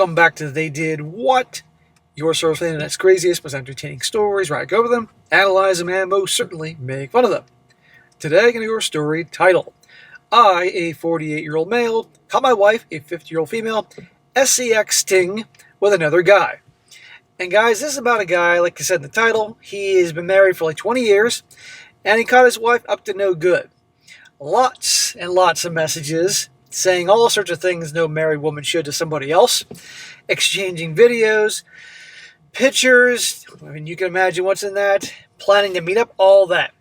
Welcome back to They Did What? Your source for the internet's craziest, most entertaining stories, where I go over them, analyze them, and most certainly make fun of them. Today, I'm going to do a story titled, I, a 48-year-old male, caught my wife, a 50-year-old female, SCXing with another guy. And guys, this is about a guy, like I said in the title, he has been married for like 20 years, and he caught his wife up to no good. Lots and lots of messages saying all sorts of things no married woman should to somebody else, exchanging videos, pictures, I mean, you can imagine what's in that, planning to meet up, all that.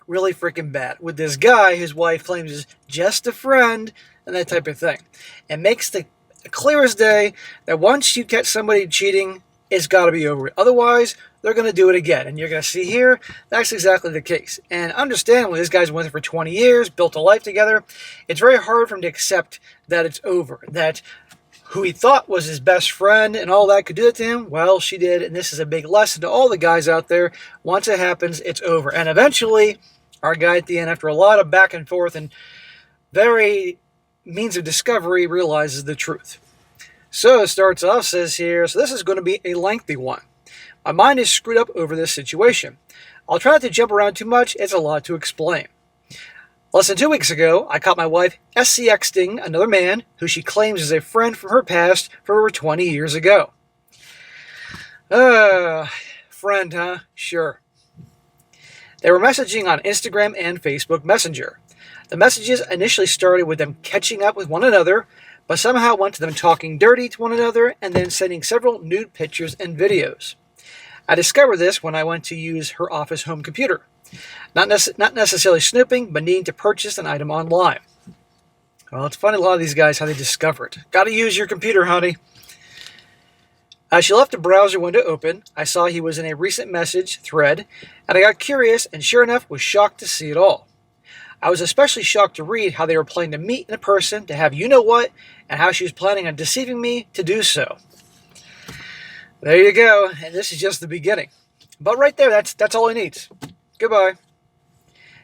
Really freaking bad. With this guy, his wife claims is just a friend, and that type of thing. It makes the clear as day that once you catch somebody cheating, it's got to be over. Otherwise, they're going to do it again. And you're going to see here, that's exactly the case. And understandably, this guy's been with her for 20 years, built a life together. It's very hard for him to accept that it's over. That who he thought was his best friend and all that could do it to him, well, she did. And this is a big lesson to all the guys out there. Once it happens, it's over. And eventually, our guy at the end, after a lot of back and forth and very means of discovery, realizes the truth. So it starts off, says here, so this is going to be a lengthy one. My mind is screwed up over this situation. I'll try not to jump around too much. It's a lot to explain. Less than 2 weeks ago, I caught my wife SCXing another man who she claims is a friend from her past from over 20 years ago. Friend, huh? Sure. They were messaging on Instagram and Facebook Messenger. The messages initially started with them catching up with one another, but somehow went to them talking dirty to one another and then sending several nude pictures and videos. I discovered this when I went to use her office home computer. Not necessarily snooping, but needing to purchase an item online. Well, it's funny, a lot of these guys, how they discover it. Got to use your computer, honey. She left the browser window open. I saw he was in a recent message thread, and I got curious and sure enough was shocked to see it all. I was especially shocked to read how they were planning to meet in person to have you-know-what, and how she was planning on deceiving me to do so. There you go, and this is just the beginning. But right there, that's all he needs. Goodbye.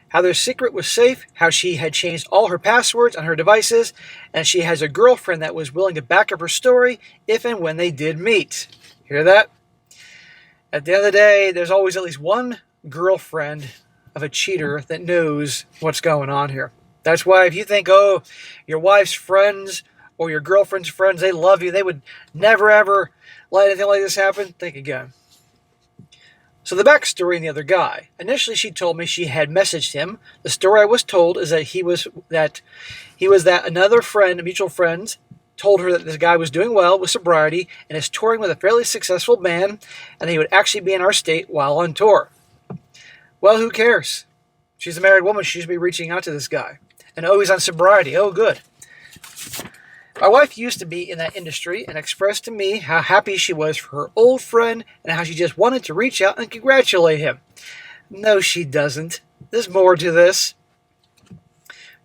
How their secret was safe, how she had changed all her passwords on her devices, and she has a girlfriend that was willing to back up her story if and when they did meet. Hear that? At the end of the day, there's always at least one girlfriend of a cheater that knows what's going on here. That's why if you think, oh, your wife's friends or your girlfriend's friends, they love you, they would never ever let anything like this happen, think again. So the backstory in the other guy. Initially, she told me she had messaged him. The story I was told is that he was that another friend, a mutual friend, told her that this guy was doing well with sobriety and is touring with a fairly successful band, and that he would actually be in our state while on tour. Well, who cares? She's a married woman. She should be reaching out to this guy. And oh, he's on sobriety. Oh, good. My wife used to be in that industry and expressed to me how happy she was for her old friend and how she just wanted to reach out and congratulate him. No, she doesn't. There's more to this.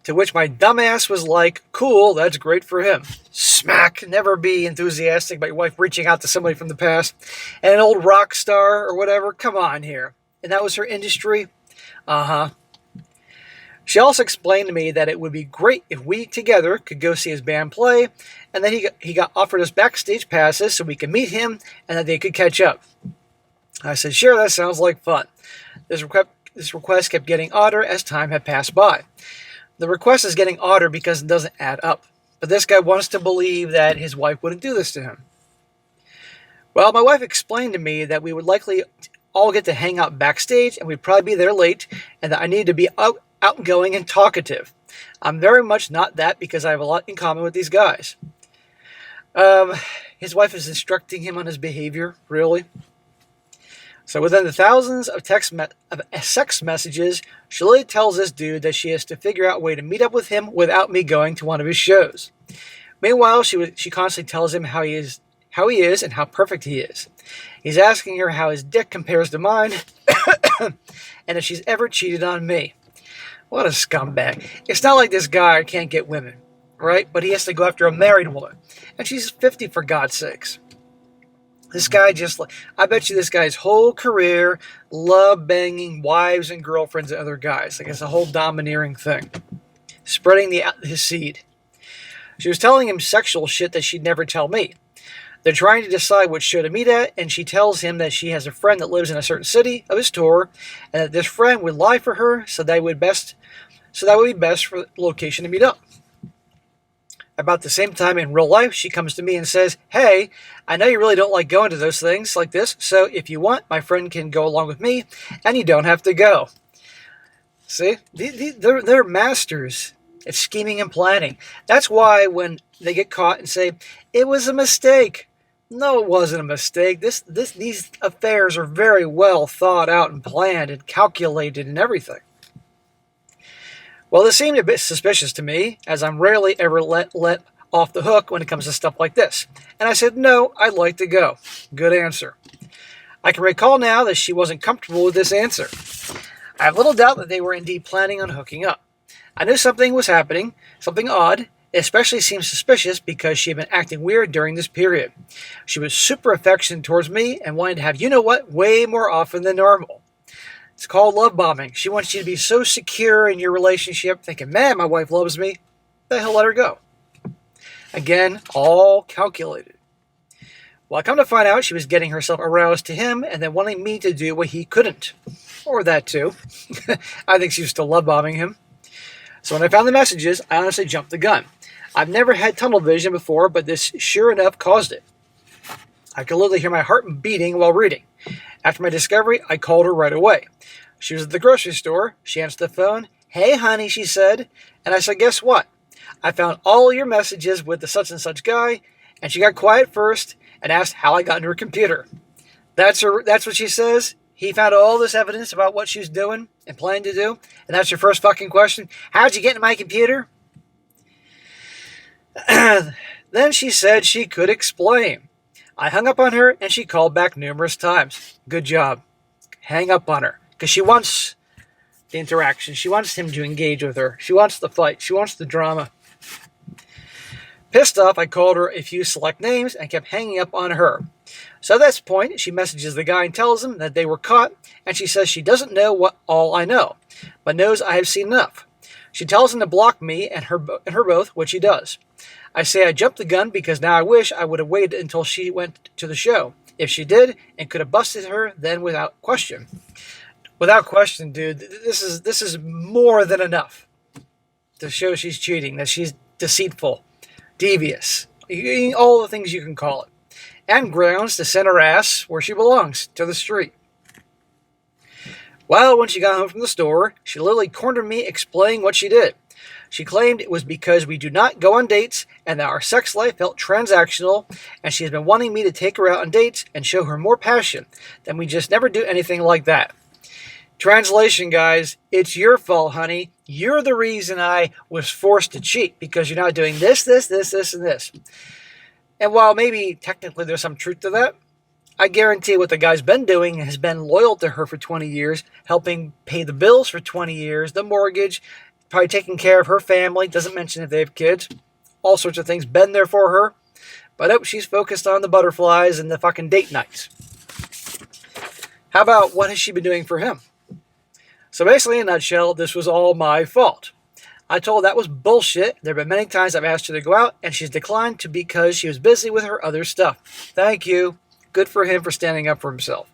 To which my dumbass was like, cool, that's great for him. Smack, never be enthusiastic about your wife reaching out to somebody from the past. And an old rock star or whatever, come on here. And that was her industry? Uh-huh. She also explained to me that it would be great if we together could go see his band play, and then he got offered us backstage passes so we could meet him and that they could catch up. I said, sure, that sounds like fun. This request kept getting odder as time had passed by. The request is getting odder because it doesn't add up. But this guy wants to believe that his wife wouldn't do this to him. Well, my wife explained to me that we would likely all get to hang out backstage and we'd probably be there late, and that I needed to be outgoing and talkative. I'm very much not that because I have a lot in common with these guys. His wife is instructing him on his behavior, really. So within the thousands of sex messages, she literally tells this dude that she has to figure out a way to meet up with him without me going to one of his shows. Meanwhile, she constantly tells him how he is and how perfect he is. He's asking her how his dick compares to mine and if she's ever cheated on me. What a scumbag. It's not like this guy can't get women, right? But he has to go after a married woman. And she's 50 for God's sakes. This guy I bet you this guy's whole career loved banging wives and girlfriends and other guys. Like it's a whole domineering thing. Spreading his seed. She was telling him sexual shit that she'd never tell me. They're trying to decide which show to meet at, and she tells him that she has a friend that lives in a certain city of his tour, and that this friend would lie for her, so that would be best for the location to meet up. About the same time in real life, she comes to me and says, "Hey, I know you really don't like going to those things like this, so if you want, my friend can go along with me, and you don't have to go." See? They're masters at scheming and planning. That's why when they get caught and say, "It was a mistake." No, it wasn't a mistake. These affairs are very well thought out and planned and calculated and everything. Well, this seemed a bit suspicious to me, as I'm rarely ever let off the hook when it comes to stuff like this. And I said, "No, I'd like to go." Good answer. I can recall now that she wasn't comfortable with this answer. I have little doubt that they were indeed planning on hooking up. I knew something was happening, something odd. It especially seemed suspicious because she had been acting weird during this period. She was super affectionate towards me and wanted to have you-know-what way more often than normal. It's called love bombing. She wants you to be so secure in your relationship, thinking, "Man, my wife loves me." The hell, let her go. Again, all calculated. Well, I come to find out she was getting herself aroused to him and then wanting me to do what he couldn't. Or that too. I think she was still love bombing him. So when I found the messages, I honestly jumped the gun. I've never had tunnel vision before, but this sure enough caused it. I could literally hear my heart beating while reading. After my discovery, I called her right away. She was at the grocery store. She answered the phone. "Hey, honey," she said. And I said, "Guess what? I found all your messages with the such and such guy." And she got quiet first and asked how I got into her computer. That's what she says. He found all this evidence about what she was doing and planning to do. And that's your first fucking question? "How'd you get into my computer?" Then she said she could explain. I hung up on her and she called back numerous times. Good job. Hang up on her. Because she wants the interaction. She wants him to engage with her. She wants the fight. She wants the drama. Pissed off, I called her a few select names and kept hanging up on her. So at this point, she messages the guy and tells him that they were caught, and she says she doesn't know what all I know, but knows I have seen enough. She tells him to block me and her both, which he does. I say I jumped the gun because now I wish I would have waited until she went to the show. If she did and could have busted her, then without question. Without question, dude, this is more than enough to show she's cheating, that she's deceitful, devious, all the things you can call it, and grounds to send her ass where she belongs, to the street. Well, when she got home from the store, she literally cornered me explaining what she did. She claimed it was because we do not go on dates and that our sex life felt transactional, and she has been wanting me to take her out on dates and show her more passion, that we just never do anything like that. Translation, guys, it's your fault, honey. You're the reason I was forced to cheat, because you're not doing this, and this. And while maybe technically there's some truth to that, I guarantee what the guy's been doing has been loyal to her for 20 years, helping pay the bills for 20 years, the mortgage, probably taking care of her family, doesn't mention if they have kids, all sorts of things, been there for her. But oh, she's focused on the butterflies and the fucking date nights. How about what has she been doing for him? So basically, in a nutshell, this was all my fault. I told her that was bullshit. There have been many times I've asked her to go out, and she's declined to because she was busy with her other stuff. Thank you. Good for him for standing up for himself.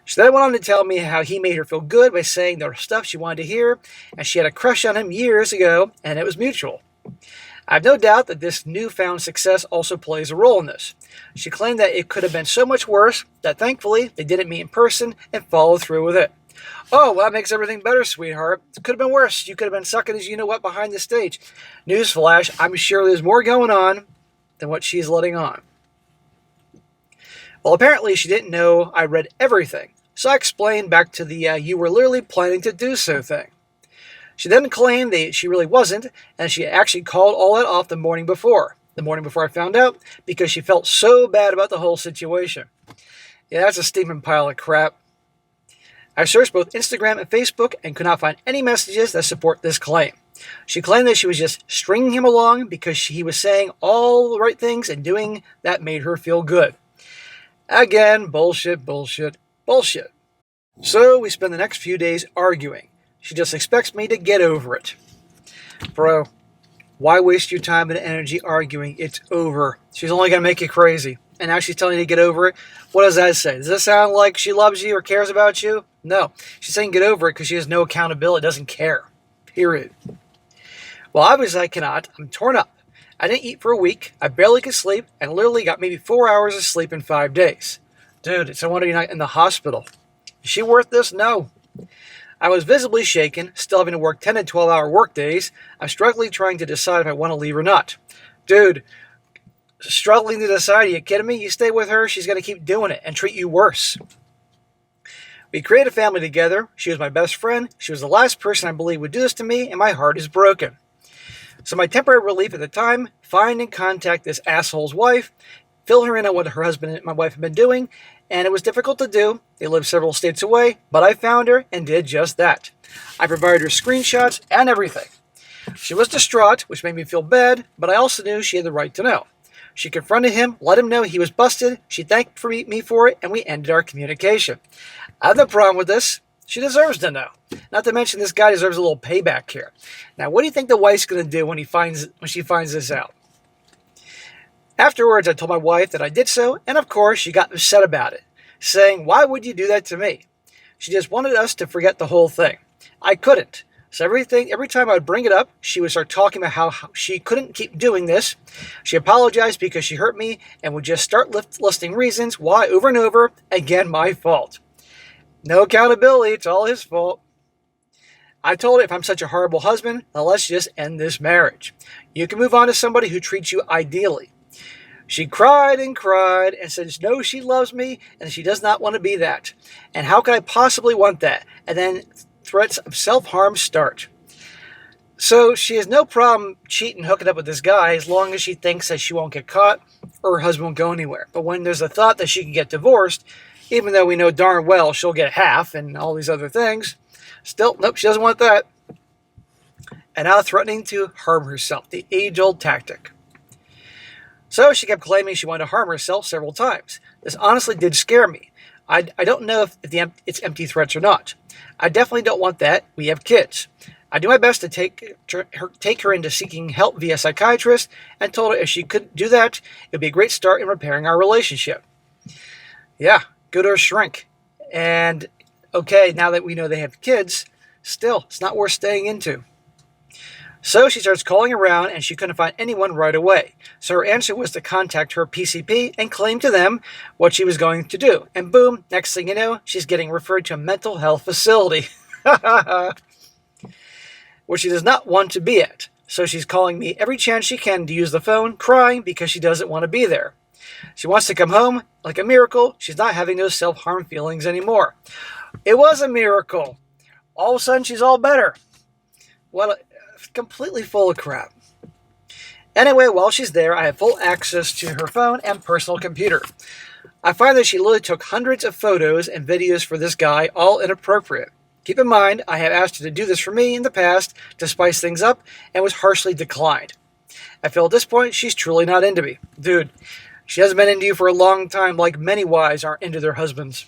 She then went on to tell me how he made her feel good by saying there was stuff she wanted to hear, and she had a crush on him years ago, and it was mutual. I have no doubt that this newfound success also plays a role in this. She claimed that it could have been so much worse, that thankfully they didn't meet in person and followed through with it. Oh, well, that makes everything better, sweetheart. It could have been worse. You could have been sucking as you-know-what behind the stage. Newsflash, I'm sure there's more going on than what she's letting on. Well, apparently she didn't know I read everything, so I explained back to the "you were literally planning to do so" thing. She then claimed that she really wasn't, and she actually called all that off the morning before I found out, because she felt so bad about the whole situation. Yeah, that's a steaming pile of crap. I searched both Instagram and Facebook and could not find any messages that support this claim. She claimed that she was just stringing him along because he was saying all the right things and doing that made her feel good. Again, bullshit. So we spend the next few days arguing. She just expects me to get over it. Bro, Why waste your time and energy arguing? It's over. She's only going to make you crazy. And now she's telling you to get over it. What does that say? Does that sound like she loves you or cares about you? No. She's saying get over it because she has no accountability, doesn't care. Period. Well, obviously I cannot. I'm torn up. I didn't eat for a week. I barely could sleep and literally got maybe 4 hours of sleep in 5 days. Dude, it's a wonder you're not in the hospital. Is she worth this? No. I was visibly shaken, still having to work 10 and 12-hour work days. I'm struggling trying to decide if I want to leave or not. Dude, struggling to decide? Are you kidding me? You stay with her, she's going to keep doing it and treat you worse. We created a family together. She was my best friend. She was the last person I believe would do this to me, and my heart is broken. So my temporary relief at the time, find and contact this asshole's wife, fill her in on what her husband and my wife have been doing, and it was difficult to do. They live several states away, but I found her and did just that. I provided her screenshots and everything. She was distraught, which made me feel bad, but I also knew she had the right to know. She confronted him, let him know he was busted. She thanked me for it, and we ended our communication. I have no problem with this. She deserves to know. Not to mention, this guy deserves a little payback here. Now, what do you think the wife's going to do when she finds this out? Afterwards, I told my wife that I did so, and of course, she got upset about it, saying, "Why would you do that to me?" She just wanted us to forget the whole thing. I couldn't. So every time I would bring it up, she would start talking about how she couldn't keep doing this. She apologized because she hurt me and would just start listing reasons why over and over. Again, my fault. No accountability. It's all his fault. I told her, if I'm such a horrible husband, then let's just end this marriage. You can move on to somebody who treats you ideally. She cried and said, no, she loves me and she does not want to be that. And how could I possibly want that? And then threats of self-harm start. So she has no problem cheating, hooking up with this guy as long as she thinks that she won't get caught or her husband won't go anywhere. But when there's a thought that she can get divorced, even though we know darn well she'll get half and all these other things, still, nope, she doesn't want that. And now threatening to harm herself, the age-old tactic. So she kept claiming she wanted to harm herself several times. This honestly did scare me. I don't know if it's empty threats or not. I definitely don't want that. We have kids. I do my best to take her into seeking help via psychiatrist and told her if she could do that, it would be a great start in repairing our relationship. Yeah, go to a shrink. And okay, now that we know they have kids, still, it's not worth staying into. So she starts calling around and she couldn't find anyone right away. So her answer was to contact her PCP and claim to them what she was going to do. And boom, next thing you know, she's getting referred to a mental health facility. Which she does not want to be at. So she's calling me every chance she can to use the phone, crying because she doesn't want to be there. She wants to come home like a miracle. She's not having those self-harm feelings anymore. It was a miracle. All of a sudden, she's all better. Completely full of crap. Anyway, while she's there, I have full access to her phone and personal computer. I find that she literally took hundreds of photos and videos for this guy, all inappropriate. Keep in mind, I have asked her to do this for me in the past to spice things up and was harshly declined. I feel at this point she's truly not into me. Dude, she hasn't been into you for a long time like many wives aren't into their husbands.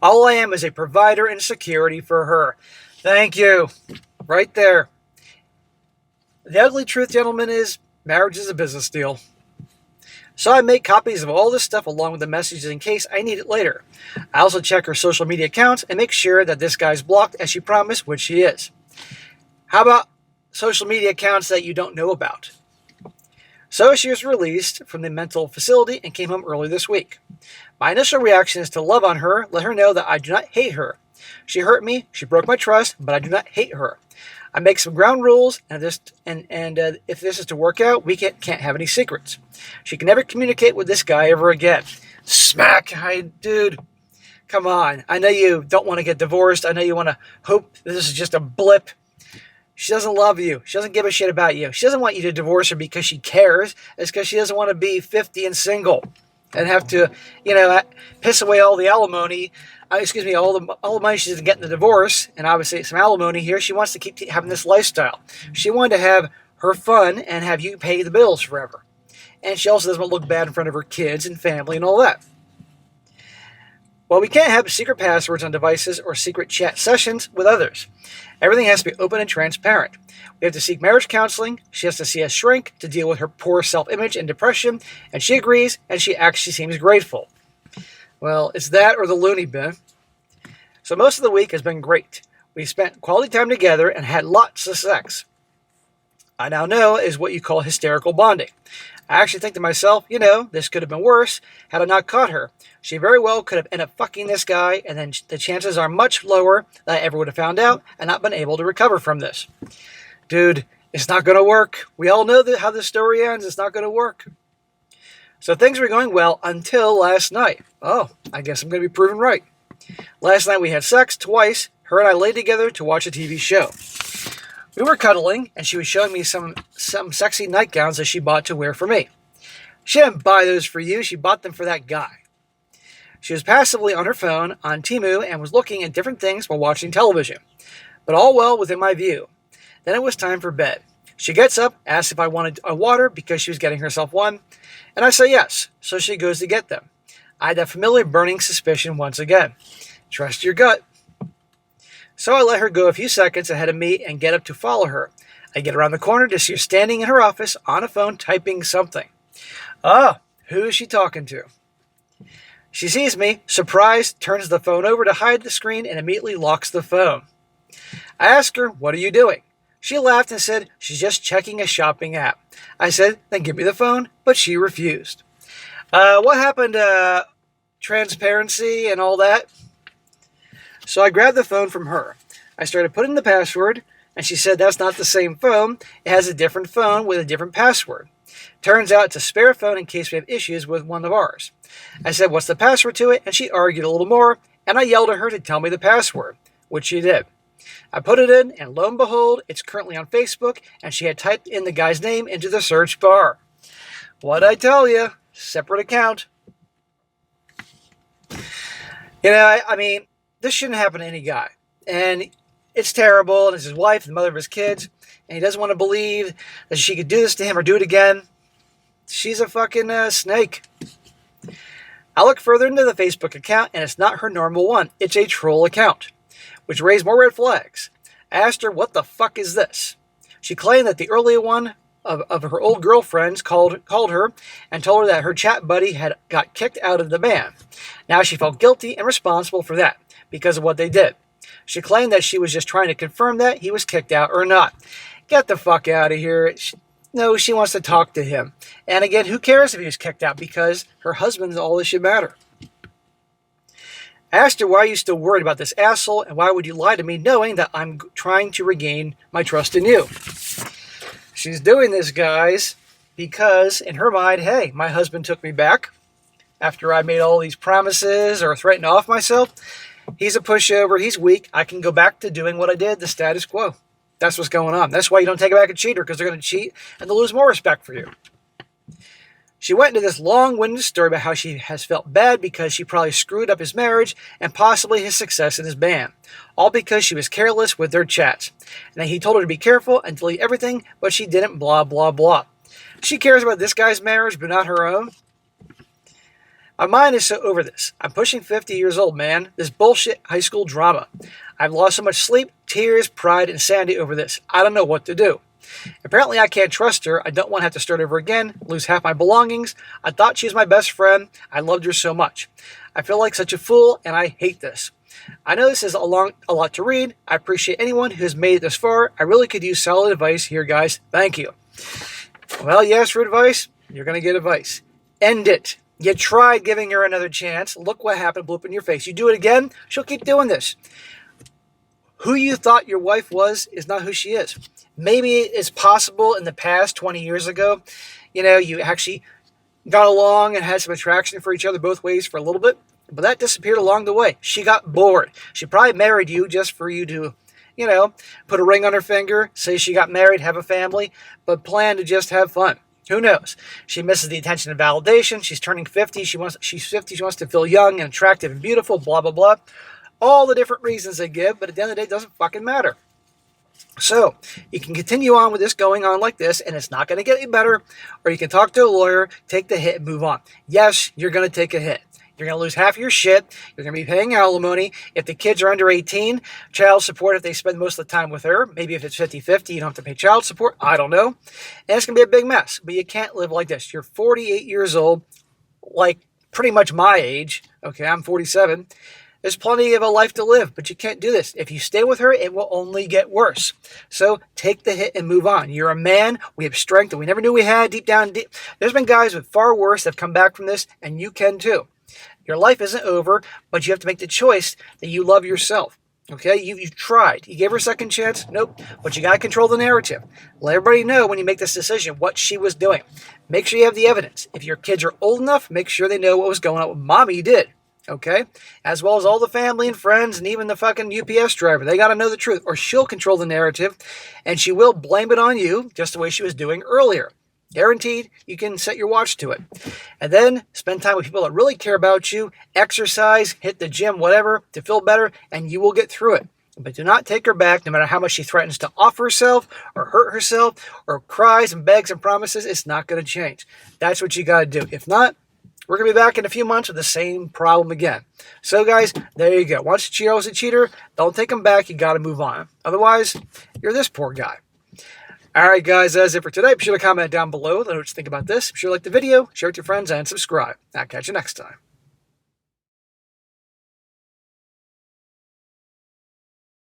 All I am is a provider and security for her. Thank you. Right there. The ugly truth, gentlemen, is marriage is a business deal. So I make copies of all this stuff along with the messages in case I need it later. I also check her social media accounts and make sure that this guy's blocked as she promised, which she is. How about social media accounts that you don't know about? So she was released from the mental facility and came home early this week. My initial reaction is to love on her, let her know that I do not hate her. She hurt me, she broke my trust, but I do not hate her. I make some ground rules, and if this is to work out, we can't have any secrets. She can never communicate with this guy ever again. Smack! Dude, come on. I know you don't want to get divorced. I know you want to hope this is just a blip. She doesn't love you. She doesn't give a shit about you. She doesn't want you to divorce her because she cares. It's because she doesn't want to be 50 and single and have to, piss away all the alimony. All the money she's getting the divorce, and obviously some alimony here. She wants to keep having this lifestyle. She wanted to have her fun and have you pay the bills forever. And she also doesn't want to look bad in front of her kids and family and all that. Well, we can't have secret passwords on devices or secret chat sessions with others. Everything has to be open and transparent. We have to seek marriage counseling. She has to see us shrink to deal with her poor self-image and depression, and she agrees, and she actually seems grateful. Well, it's that or the loony bin. So most of the week has been great. We spent quality time together and had lots of sex. I now know is what you call hysterical bonding. I actually think to myself, this could have been worse had I not caught her. She very well could have ended up fucking this guy, and then the chances are much lower that I ever would have found out and not been able to recover from this. Dude, it's not going to work. We all know how this story ends. It's not going to work. So things were going well until last night. Oh, I guess I'm going to be proven right. Last night we had sex twice. Her and I laid together to watch a TV show. We were cuddling, and she was showing me some sexy nightgowns that she bought to wear for me. She didn't buy those for you. She bought them for that guy. She was passively on her phone on Temu and was looking at different things while watching television. But all well within my view. Then it was time for bed. She gets up, asks if I wanted a water because she was getting herself one, and I say yes, so she goes to get them. I had that familiar burning suspicion once again. Trust your gut. So I let her go a few seconds ahead of me and get up to follow her. I get around the corner to see her standing in her office on a phone typing something. Who is she talking to? She sees me, surprised, turns the phone over to hide the screen and immediately locks the phone. I asked her, "What are you doing?" She laughed and said she's just checking a shopping app. I said, "Then give me the phone," but she refused. What happened to transparency and all that? So I grabbed the phone from her. I started putting the password, and she said that's not the same phone. It has a different phone with a different password. Turns out it's a spare phone in case we have issues with one of ours. I said, "What's the password to it?" And she argued a little more, and I yelled at her to tell me the password, which she did. I put it in, and lo and behold, it's currently on Facebook, and she had typed in the guy's name into the search bar. What'd I tell you? Separate account. I mean, this shouldn't happen to any guy. And it's terrible, and it's his wife, the mother of his kids, and he doesn't want to believe that she could do this to him or do it again. She's a fucking snake. I look further into the Facebook account, and it's not her normal one. It's a troll account, which raised more red flags. I asked her, "What the fuck is this?" She claimed that the earlier one of her old girlfriends called her and told her that her chat buddy had got kicked out of the band. Now she felt guilty and responsible for that because of what they did. She claimed that she was just trying to confirm that he was kicked out or not. Get the fuck out of here. No, she wants to talk to him. And again, who cares if he was kicked out, because her husband's all that should matter. I asked her, "Why are you still worried about this asshole, and why would you lie to me knowing that I'm trying to regain my trust in you?" She's doing this, guys, because in her mind, hey, my husband took me back after I made all these promises or threatened off myself. He's a pushover. He's weak. I can go back to doing what I did, the status quo. That's what's going on. That's why you don't take back a cheater, because they're going to cheat and they'll lose more respect for you. She went into this long-winded story about how she has felt bad because she probably screwed up his marriage and possibly his success in his band, all because she was careless with their chats. And he told her to be careful and delete everything, but she didn't, blah, blah, blah. She cares about this guy's marriage, but not her own. My mind is so over this. I'm pushing 50 years old, man. This bullshit high school drama. I've lost so much sleep, tears, pride, and sanity over this. I don't know what to do. Apparently I can't trust her. I don't want to have to start over again, lose half my belongings. I thought she was my best friend. I loved her so much. I feel like such a fool, and I hate this. I know this is a lot to read. I appreciate anyone who has made it this far. I really could use solid advice here, guys. Thank you. Well, you asked for advice, you're going to get advice. End it. You tried giving her another chance. Look what happened, blew up in your face. You do it again, she'll keep doing this. Who you thought your wife was is not who she is. Maybe it's possible in the past, 20 years ago, you actually got along and had some attraction for each other both ways for a little bit, but that disappeared along the way. She got bored. She probably married you just for you to, put a ring on her finger, say she got married, have a family, but plan to just have fun. Who knows? She misses the attention and validation. She's turning 50. She's 50. She wants to feel young and attractive and beautiful, blah, blah, blah. All the different reasons they give, but at the end of the day, it doesn't fucking matter. So, you can continue on with this going on like this, and it's not going to get any better, or you can talk to a lawyer, take the hit, and move on. Yes, you're going to take a hit. You're going to lose half of your shit. You're going to be paying alimony. If the kids are under 18, child support if they spend most of the time with her. Maybe if it's 50-50, you don't have to pay child support. I don't know. And it's going to be a big mess. But you can't live like this. You're 48 years old, like pretty much my age. Okay, I'm 47. There's plenty of a life to live, but you can't do this. If you stay with her, it will only get worse. So take the hit and move on. You're a man. We have strength that we never knew we had deep down. There's been guys with far worse that have come back from this, and you can too. Your life isn't over, but you have to make the choice that you love yourself. Okay, you tried. You gave her a second chance? Nope. But you got to control the narrative. Let everybody know when you make this decision what she was doing. Make sure you have the evidence. If your kids are old enough, make sure they know what was going on with mommy did. Okay? As well as all the family and friends and even the fucking UPS driver. They got to know the truth, or she'll control the narrative, and she will blame it on you just the way she was doing earlier. Guaranteed, you can set your watch to it. And then spend time with people that really care about you, exercise, hit the gym, whatever, to feel better, and you will get through it. But do not take her back no matter how much she threatens to off herself or hurt herself or cries and begs and promises. It's not going to change. That's what you got to do. If not, we're going to be back in a few months with the same problem again. So, guys, there you go. Once a cheater was a cheater, don't take him back. You got to move on. Otherwise, you're this poor guy. All right, guys, that's it for today. Be sure to comment down below. Let me know what you think about this. Be sure to like the video, share it with your friends, and subscribe. I'll catch you next time.